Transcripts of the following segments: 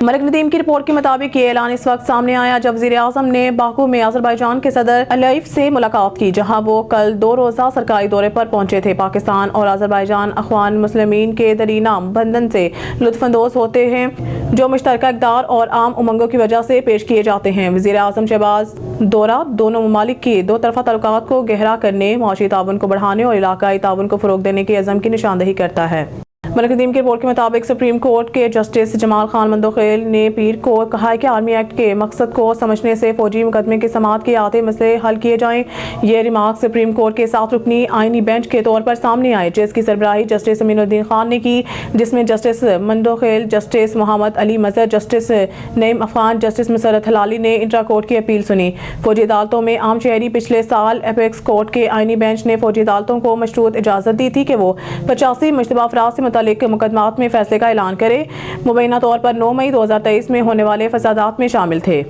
मलिक नदीम की रिपोर्ट के मुताबिक ये ऐलान इस वक्त सामने आया जब वज़ीर-ए-आज़म ने बाकू में अज़रबैजान के सदर अलाइफ से मुलाकात की, जहां वो कल 2 रोज़ा सरकारी दौरे पर पहुंचे थे। पाकिस्तान और अज़रबैजान अख़वान मुस्लिमीन के दरीना बंधन से लुत्फ़अंदोज़ होते हैं जो मुश्तरका इक़दार और आम उमंगों की वजह से पेश किए जाते हैं। वज़ीर-ए-आज़म शहबाज दौरा दोनों ममालिक की दो तरफ़ा ताल्लुकात को गहरा करने, माशी ताउन को बढ़ाने और इलाकाई ताउन को फ़रोग़ देने के अज़म की निशानदही करता है। मलिक नदीम की रिपोर्ट के मुताबिक सुप्रीम कोर्ट के जस्टिस जमाल खान मंदोखेल ने पीर को कहा है कि आर्मी एक्ट के मकसद को समझने से फौजी मुकदमे की समाअत के आते मसले हल किए जाएं। ये रिमार्क सुप्रीम कोर्ट के 7 रुकनी आईनी बेंच के तौर पर सामने आए, जिसकी सरबराही जस्टिस अमीनुद्दीन खान ने की, जिसमें जस्टिस मंदोखेल, जस्टिस मोहम्मद अली मजहर, जस्टिस नईम अफगान, जस्टिस मुसरत हलाली ने इंट्रा कोर्ट की अपील सुनी। फौजी अदालतों में आम शहरी पिछले साल एपेक्स कोर्ट के आईनी बेंच ने फौजी अदालतों को मशरूत इजाज़त दी थी कि वो 85 मुश्तबा अफराद से मुतालिक मुकदमात में फैसले का ऐलान करे। मुबैना तौर पर 9 मई 2023 में होने वाले फसादात में शामिल थे।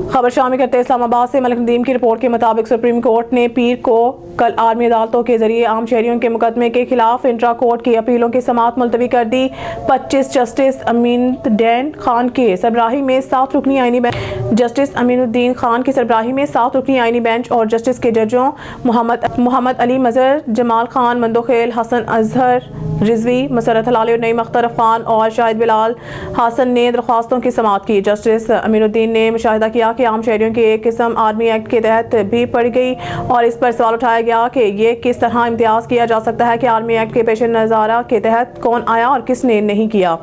खबर शामिल करते इस्लामाबाद से मलिक नदीम की रिपोर्ट के मुताबिक सुप्रीम कोर्ट ने पीर को कल आर्मी अदालतों के जरिए आम शहरियों के मुकदमे के खिलाफ इंट्रा कोर्ट की अपीलों की समाअत मुलतवी कर दी। 25 जस्टिस अमीनुद्दीन खान की सरबराही में 7 रुकनी आईनी बेंच, जस्टिस अमीनुद्दीन खान की सरबराही में 7 रुकनी आईनी बेंच और जस्टिस के जजों मोहम्मद अली मजहर, जमाल खान मंदोखेल, हसन अजहर रिजवी, मुसरत हलाली और नईम अख्तर अफगान और शाहिद बिलाल हासन ने दरख्वास्तों की समाअत की। जस्टिस अमीनुद्दीन ने मुशाहिदा किया कि आम शहरियों की एक किस्म आर्मी एक्ट के तहत भी पड़ गई और इस पर सवाल उठाया गया कि ये किस तरह इम्तियाज़ किया जा सकता है कि आर्मी एक्ट के पेश नज़ारा के तहत कौन आया और किसने नहीं किया।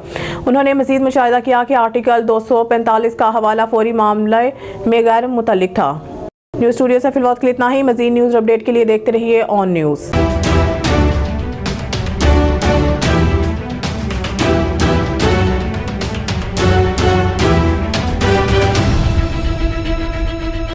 उन्होंने मजीद मुशाहिदा किया कि आर्टिकल 245 का हवाला फौरी मामले में गैर मुतल्लिक था। न्यूज़ स्टूडियो से फिलहाल के लिए इतना ही। मजीद न्यूज़ अपडेट के लिए देखते रहिए ऑन न्यूज़।